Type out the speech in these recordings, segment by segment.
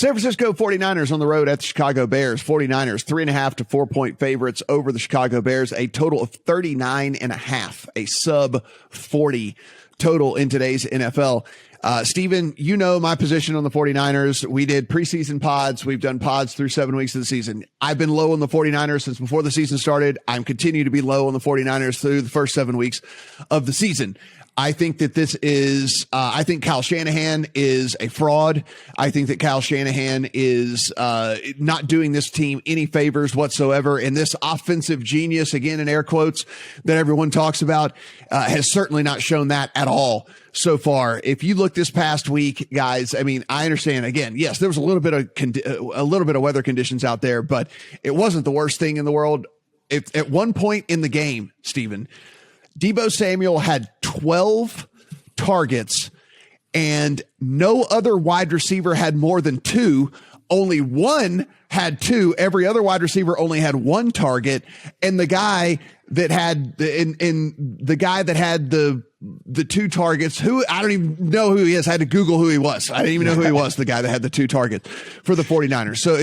San Francisco 49ers on the road at the Chicago Bears. 49ers 3.5 to 4 point favorites over the Chicago Bears. A total of 39.5, a sub 40 total in today's NFL. Steven, you know my position on the 49ers. We did preseason pods. We've done pods through 7 weeks of the season. I've been low on the 49ers since before the season started. I'm continuing to be low on the 49ers through the first 7 weeks of the season. I think that this is, I think Kyle Shanahan is a fraud. I think that Kyle Shanahan is not doing this team any favors whatsoever. And this offensive genius, again, in air quotes, that everyone talks about, has certainly not shown that at all so far. If you look this past week, guys, I mean, I understand, again, yes, there was a little bit of weather conditions out there, but it wasn't the worst thing in the world. If, at one point in the game, Stephen, Deebo Samuel had 12 targets and no other wide receiver had more than 2. Only one had 2. Every other wide receiver only had 1 target. And the guy that had the guy that had the 2 targets, who I don't even know who he is. I had to Google who he was. I didn't even know who he was, the guy that had the 2 targets for the 49ers. So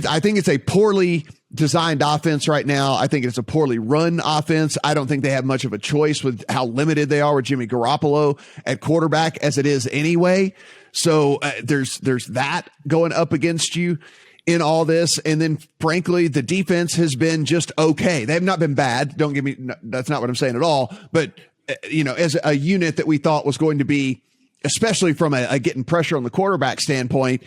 I think it's a poorly designed offense right now. I think it's a poorly run offense. I don't think they have much of a choice with how limited they are with Jimmy Garoppolo at quarterback as it is anyway. So there's that going up against you in all this. And then frankly, the defense has been just okay. They have not been bad. Don't get me, that's not what I'm saying at all. But as a unit that we thought was going to be, especially from a getting pressure on the quarterback standpoint,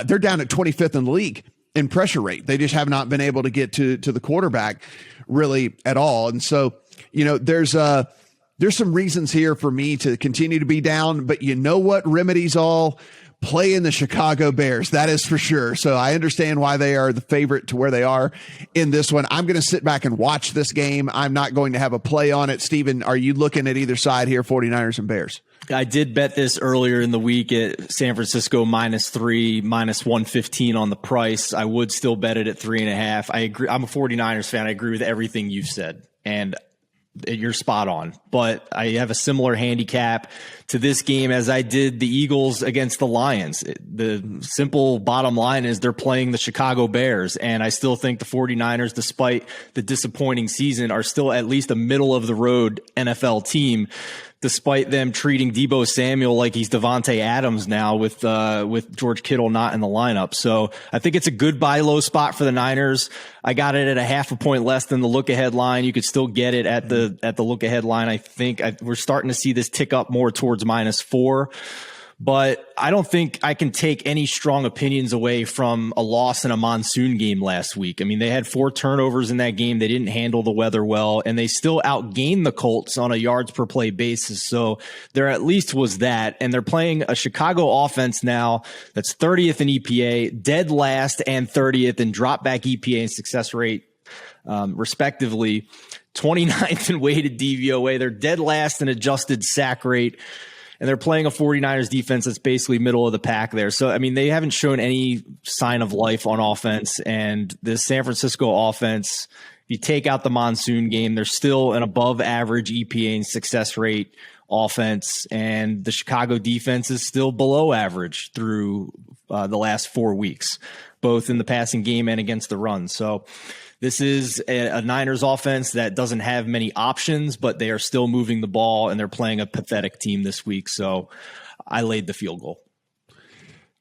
they're down at 25th in the league in pressure rate. They just have not been able to get to the quarterback really at all. And so, there's some reasons here for me to continue to be down, but you know what remedies all? Playing the Chicago Bears. That is for sure. So I understand why they are the favorite to where they are in this one. I'm going to sit back and watch this game. I'm not going to have a play on it. Steven, are you looking at either side here, 49ers and Bears? I did bet this earlier in the week at San Francisco -3, -115 on the price. I would still bet it at 3.5. I agree. I'm a 49ers fan. I agree with everything you've said, and you're spot on. But I have a similar handicap to this game as I did the Eagles against the Lions. The simple bottom line is they're playing the Chicago Bears, and I still think the 49ers, despite the disappointing season, are still at least a middle of the road NFL team, despite them treating Deebo Samuel like he's Devontae Adams now with George Kittle not in the lineup. So I think it's a good buy low spot for the Niners. I got it at a 0.5 point less than the look ahead line. You could still get it at the look ahead line. I think we're starting to see this tick up more towards -4. But I don't think I can take any strong opinions away from a loss in a monsoon game last week. I mean, they had 4 turnovers in that game. They didn't handle the weather well, and they still outgained the Colts on a yards per play basis. So there at least was that. And they're playing a Chicago offense now that's 30th in EPA, dead last, and 30th in drop back EPA and success rate, respectively. 29th in weighted DVOA. They're dead last in adjusted sack rate. And they're playing a 49ers defense that's basically middle of the pack there. So, I mean, they haven't shown any sign of life on offense. And the San Francisco offense, if you take out the monsoon game, they're still an above average EPA and success rate offense. And the Chicago defense is still below average through the last 4 weeks, both in the passing game and against the run. So this is a Niners offense that doesn't have many options, but they are still moving the ball, and they're playing a pathetic team this week. So I laid the field goal.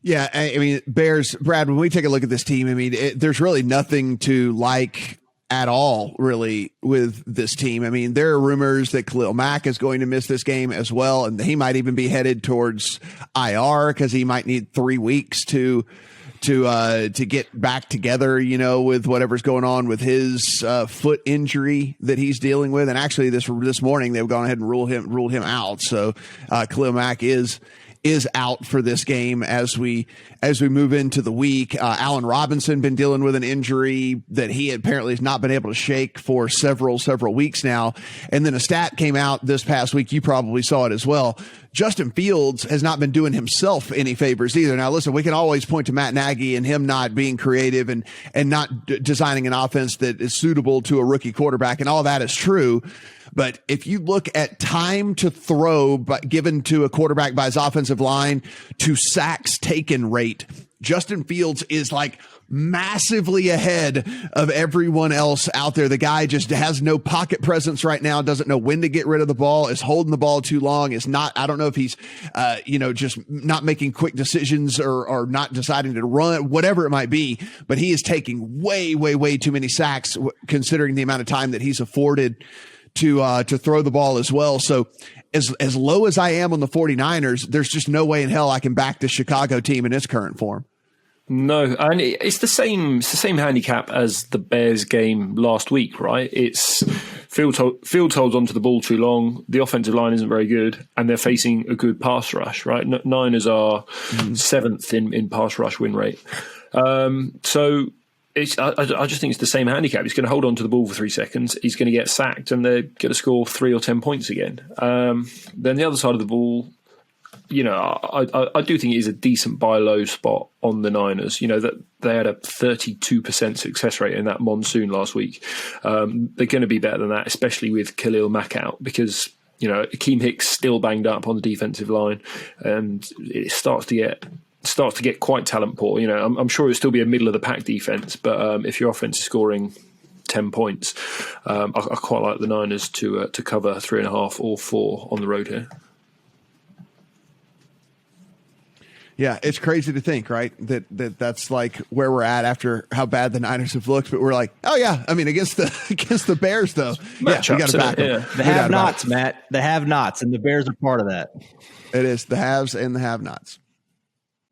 Yeah, I mean, Bears, Brad, when we take a look at this team, I mean, there's really nothing to like at all, really, with this team. I mean, there are rumors that Khalil Mack is going to miss this game as well, and he might even be headed towards IR because he might need 3 weeks to get back together, with whatever's going on with his foot injury that he's dealing with. And actually this morning they've gone ahead and ruled him out. So Khalil Mack is out for this game as we move into the week. Allen Robinson been dealing with an injury that he apparently has not been able to shake for several weeks now. And then a stat came out this past week. You probably saw it as well. Justin Fields has not been doing himself any favors either. Now, listen, we can always point to Matt Nagy and him not being creative and not designing an offense that is suitable to a rookie quarterback, and all that is true. But if you look at time to throw given to a quarterback by his offensive line to sacks taken rate, Justin Fields is like massively ahead of everyone else out there. The guy just has no pocket presence right now, doesn't know when to get rid of the ball, is holding the ball too long, is not, I don't know if he's, just not making quick decisions or not deciding to run, whatever it might be, but he is taking way, way, way too many sacks considering the amount of time that he's afforded to throw the ball as well. So as low as I am on the 49ers, there's just no way in hell I can back the Chicago team in its current form. No, and it's the same handicap as the Bears game last week, right? It's Fields holds onto the ball too long, the offensive line isn't very good, and they're facing a good pass rush, right? Niners are seventh in pass rush win rate. So I just think it's the same handicap. He's going to hold on to the ball for 3 seconds, he's going to get sacked, and they're going to score 3 or 10 points again. Then the other side of the ball, I do think it is a decent buy low spot on the Niners. That they had a 32% success rate in that monsoon last week. They're going to be better than that, especially with Khalil Mack out, because Akeem Hicks still banged up on the defensive line, and it starts to get quite talent poor. I'm sure it'll still be a middle of the pack defense, but if your offense is scoring 10 points, I quite like the Niners to cover 3.5 or 4 on the road here. Yeah, it's crazy to think, right? That's like where we're at after how bad the Niners have looked. But we're like, oh yeah, I mean against the Bears though, yeah, we got to back them. The have-nots, Matt, the have-nots, and the Bears are part of that. It is the haves and the have-nots.